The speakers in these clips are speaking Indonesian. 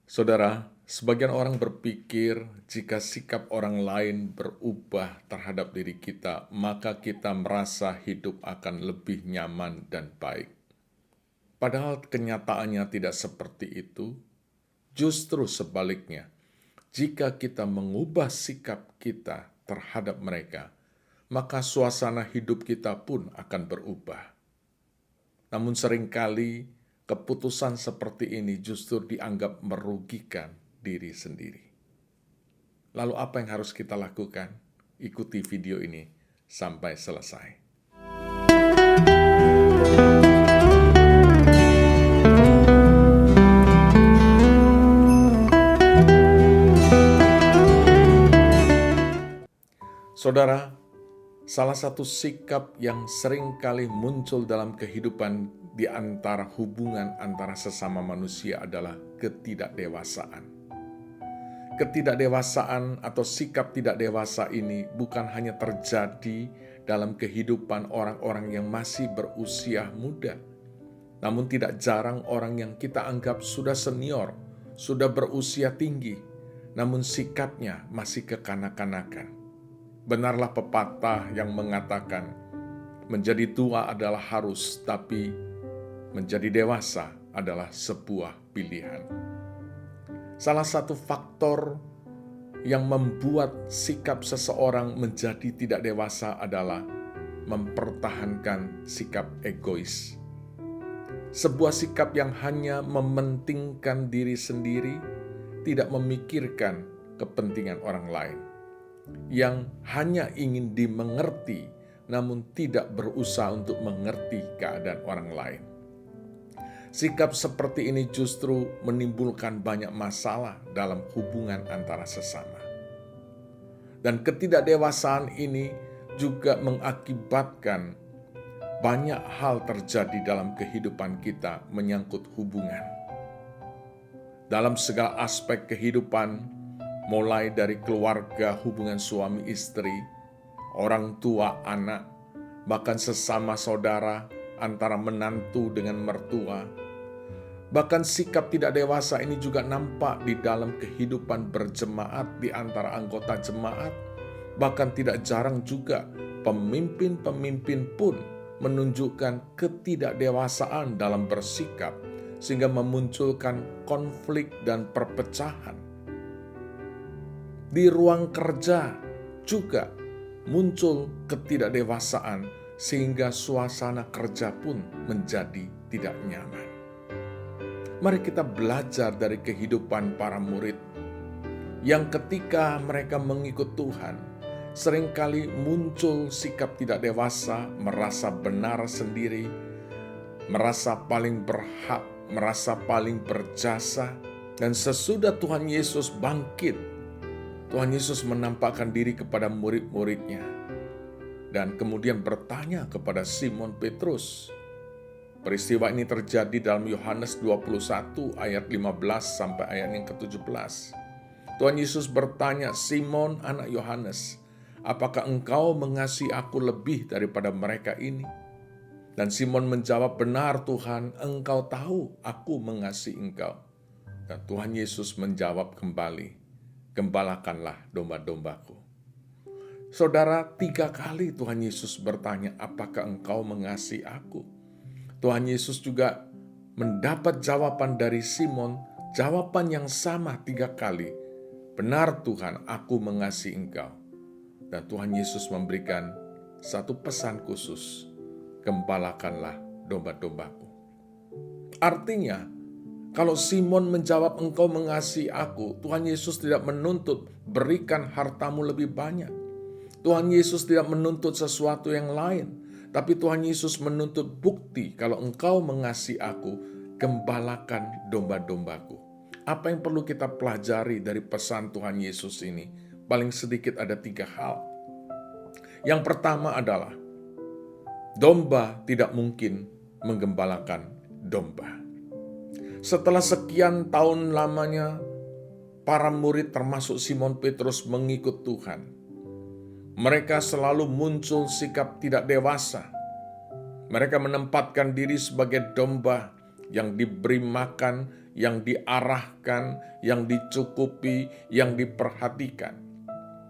Saudara, sebagian orang berpikir jika sikap orang lain berubah terhadap diri kita, maka kita merasa hidup akan lebih nyaman dan baik. Padahal kenyataannya tidak seperti itu, justru sebaliknya. Jika kita mengubah sikap kita terhadap mereka, maka suasana hidup kita pun akan berubah. Namun seringkali keputusan seperti ini justru dianggap merugikan diri sendiri. Lalu apa yang harus kita lakukan? Ikuti video ini sampai selesai. Saudara, salah satu sikap yang sering kali muncul dalam kehidupan di antara hubungan antara sesama manusia adalah ketidakdewasaan. Ketidakdewasaan atau sikap tidak dewasa ini bukan hanya terjadi dalam kehidupan orang-orang yang masih berusia muda, namun tidak jarang orang yang kita anggap sudah senior, sudah berusia tinggi, namun sikapnya masih kekanak-kanakan. Benarlah pepatah yang mengatakan, menjadi tua adalah harus, tapi menjadi dewasa adalah sebuah pilihan. Salah satu faktor yang membuat sikap seseorang menjadi tidak dewasa adalah mempertahankan sikap egois. Sebuah sikap yang hanya mementingkan diri sendiri, tidak memikirkan kepentingan orang lain, yang hanya ingin dimengerti, namun tidak berusaha untuk mengerti keadaan orang lain. Sikap seperti ini justru menimbulkan banyak masalah dalam hubungan antara sesama. Dan ketidakdewasaan ini juga mengakibatkan banyak hal terjadi dalam kehidupan kita menyangkut hubungan. Dalam segala aspek kehidupan, mulai dari keluarga, hubungan suami istri, orang tua anak, bahkan sesama saudara, antara menantu dengan mertua. Bahkan sikap tidak dewasa ini juga nampak di dalam kehidupan berjemaat di antara anggota jemaat. Bahkan tidak jarang juga pemimpin-pemimpin pun menunjukkan ketidakdewasaan dalam bersikap, sehingga memunculkan konflik dan perpecahan. Di ruang kerja juga muncul ketidakdewasaan sehingga suasana kerja pun menjadi tidak nyaman. Mari kita belajar dari kehidupan para murid yang ketika mereka mengikut Tuhan, seringkali muncul sikap tidak dewasa, merasa benar sendiri, merasa paling berhak, merasa paling berjasa, dan sesudah Tuhan Yesus bangkit, Tuhan Yesus menampakkan diri kepada murid-muridnya dan kemudian bertanya kepada Simon Petrus. Peristiwa ini terjadi dalam Yohanes 21 ayat 15 sampai ayat yang ke-17. Tuhan Yesus bertanya, "Simon anak Yohanes, apakah engkau mengasihi aku lebih daripada mereka ini?" Dan Simon menjawab, "Benar Tuhan, engkau tahu aku mengasihi engkau." Dan Tuhan Yesus menjawab kembali, "Gembalakanlah domba-dombaku." Saudara, 3 kali Tuhan Yesus bertanya, "Apakah engkau mengasihi aku?" Tuhan Yesus juga mendapat jawaban dari Simon, jawaban yang sama 3 kali. "Benar Tuhan, aku mengasihi engkau." Dan Tuhan Yesus memberikan satu pesan khusus, "Gembalakanlah domba-dombaku." Artinya, kalau Simon menjawab engkau mengasihi aku, Tuhan Yesus tidak menuntut berikan hartamu lebih banyak. Tuhan Yesus tidak menuntut sesuatu yang lain, tapi Tuhan Yesus menuntut bukti kalau engkau mengasihi aku, gembalakan domba-dombaku. Apa yang perlu kita pelajari dari pesan Tuhan Yesus ini? Paling sedikit ada 3 hal. Yang pertama adalah, domba tidak mungkin menggembalakan domba. Setelah sekian tahun lamanya, para murid termasuk Simon Petrus mengikut Tuhan. Mereka selalu muncul sikap tidak dewasa. Mereka menempatkan diri sebagai domba, yang diberi makan, yang diarahkan, yang dicukupi, yang diperhatikan.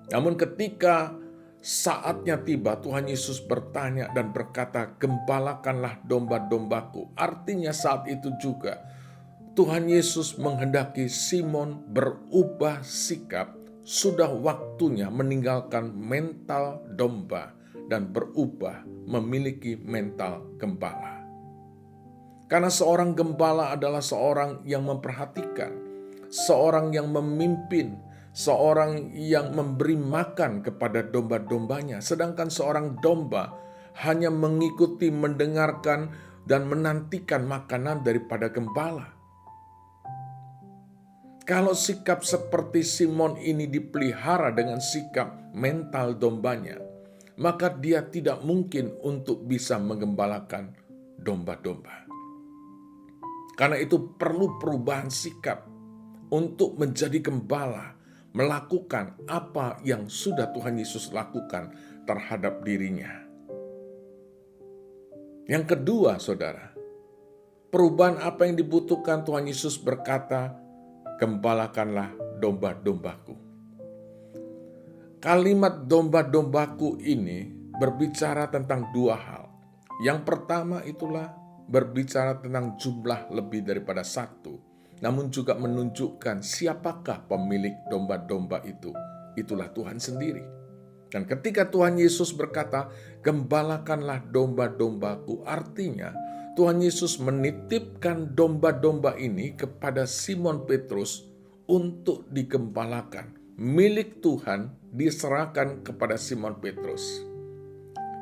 Namun ketika saatnya tiba, Tuhan Yesus bertanya dan berkata, "Gembalakanlah domba-dombaku." Artinya saat itu juga Tuhan Yesus menghendaki Simon berubah sikap. Sudah waktunya meninggalkan mental domba dan berubah memiliki mental gembala. Karena seorang gembala adalah seorang yang memperhatikan, seorang yang memimpin, seorang yang memberi makan kepada domba-dombanya. Sedangkan seorang domba hanya mengikuti, mendengarkan, dan menantikan makanan daripada gembala. Kalau sikap seperti Simon ini dipelihara dengan sikap mental dombanya, maka dia tidak mungkin untuk bisa menggembalakan domba-domba. Karena itu perlu perubahan sikap untuk menjadi gembala, melakukan apa yang sudah Tuhan Yesus lakukan terhadap dirinya. Yang kedua, saudara, perubahan apa yang dibutuhkan? Tuhan Yesus berkata, "Gembalakanlah domba-dombaku." Kalimat domba-dombaku ini berbicara tentang dua hal. Yang pertama itulah berbicara tentang jumlah lebih daripada satu, namun juga menunjukkan siapakah pemilik domba-domba itu. Itulah Tuhan sendiri. Dan ketika Tuhan Yesus berkata, "Gembalakanlah domba-dombaku," artinya Tuhan Yesus menitipkan domba-domba ini kepada Simon Petrus untuk digembalakan. Milik Tuhan diserahkan kepada Simon Petrus.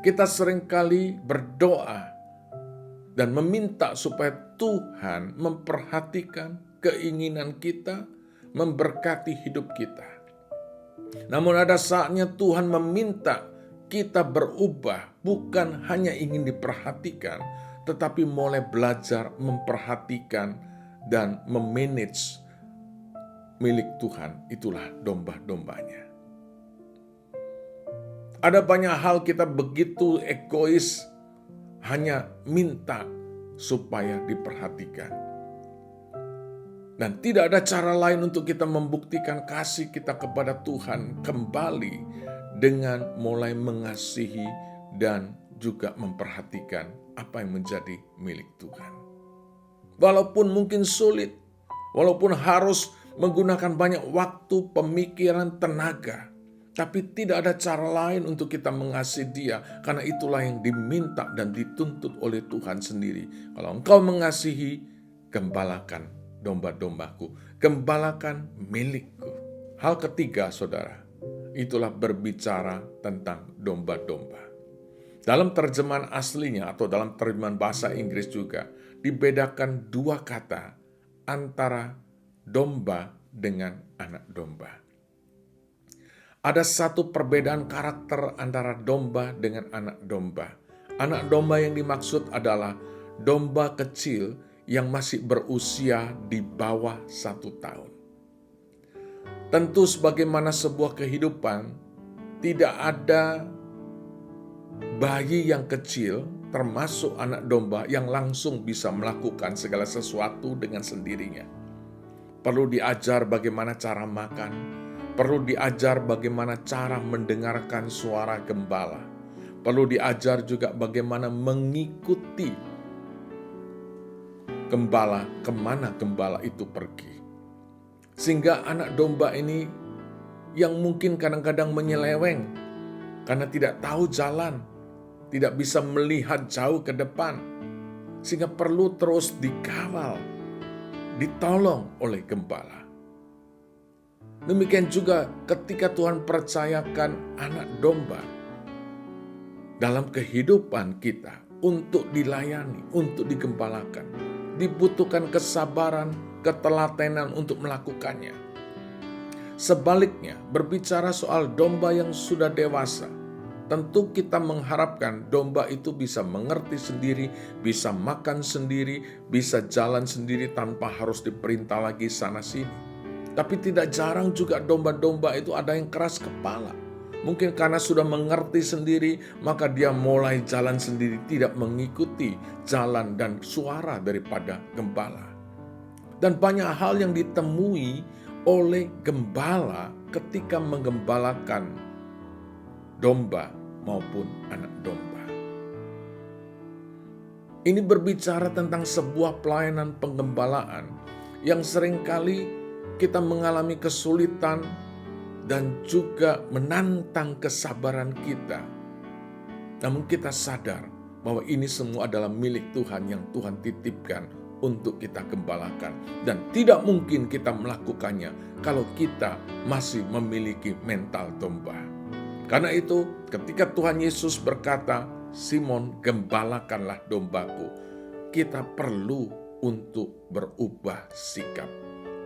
Kita seringkali berdoa dan meminta supaya Tuhan memperhatikan keinginan kita, memberkati hidup kita. Namun ada saatnya Tuhan meminta kita berubah, bukan hanya ingin diperhatikan, tetapi mulai belajar memperhatikan dan memanage milik Tuhan. Itulah domba-dombanya. Ada banyak hal kita begitu egois, hanya minta supaya diperhatikan. Dan tidak ada cara lain untuk kita membuktikan kasih kita kepada Tuhan kembali dengan mulai mengasihi dan juga memperhatikan apa yang menjadi milik Tuhan. Walaupun mungkin sulit, walaupun harus menggunakan banyak waktu, pemikiran, tenaga, tapi tidak ada cara lain untuk kita mengasihi Dia, karena itulah yang diminta dan dituntut oleh Tuhan sendiri. Kalau engkau mengasihi, gembalakan domba-dombaku, gembalakan milikku. Hal ketiga, saudara, itulah berbicara tentang domba-domba. Dalam terjemahan aslinya atau dalam terjemahan bahasa Inggris juga dibedakan dua kata antara domba dengan anak domba. Ada satu perbedaan karakter antara domba dengan anak domba. Anak domba yang dimaksud adalah domba kecil yang masih berusia di bawah 1 tahun. Tentu sebagaimana sebuah kehidupan, tidak ada bayi yang kecil, termasuk anak domba, yang langsung bisa melakukan segala sesuatu dengan sendirinya. Perlu diajar bagaimana cara makan, perlu diajar bagaimana cara mendengarkan suara gembala, perlu diajar juga bagaimana mengikuti gembala kemana gembala itu pergi. Sehingga anak domba ini yang mungkin kadang-kadang menyeleweng, karena tidak tahu jalan, tidak bisa melihat jauh ke depan, sehingga perlu terus dikawal, ditolong oleh gembala. Demikian juga ketika Tuhan percayakan anak domba dalam kehidupan kita untuk dilayani, untuk digembalakan, dibutuhkan kesabaran, ketelatenan untuk melakukannya. Sebaliknya, berbicara soal domba yang sudah dewasa, tentu kita mengharapkan domba itu bisa mengerti sendiri, bisa makan sendiri, bisa jalan sendiri tanpa harus diperintah lagi sana sini. Tapi tidak jarang juga domba-domba itu ada yang keras kepala. Mungkin karena sudah mengerti sendiri, maka dia mulai jalan sendiri, tidak mengikuti jalan dan suara daripada gembala. Dan banyak hal yang ditemui oleh gembala ketika menggembalakan domba maupun anak domba. Ini berbicara tentang sebuah pelayanan penggembalaan yang seringkali kita mengalami kesulitan dan juga menantang kesabaran kita. Namun kita sadar bahwa ini semua adalah milik Tuhan yang Tuhan titipkan untuk kita gembalakan. Dan tidak mungkin kita melakukannya kalau kita masih memiliki mental domba. Karena itu ketika Tuhan Yesus berkata, Simon, gembalakanlah dombaku, kita perlu untuk berubah sikap.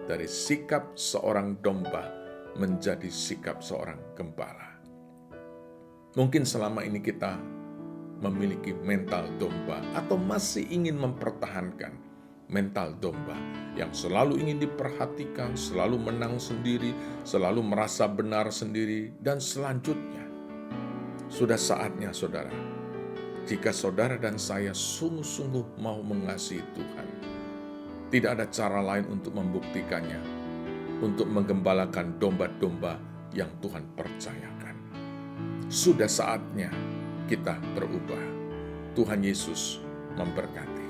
Dari sikap seorang domba menjadi sikap seorang gembala. Mungkin selama ini kita memiliki mental domba atau masih ingin mempertahankan mental domba yang selalu ingin diperhatikan, selalu menang sendiri, selalu merasa benar sendiri, dan selanjutnya. Sudah saatnya saudara, jika saudara dan saya sungguh-sungguh mau mengasihi Tuhan, tidak ada cara lain untuk membuktikannya, untuk menggembalakan domba-domba yang Tuhan percayakan. Sudah saatnya kita berubah. Tuhan Yesus memberkati.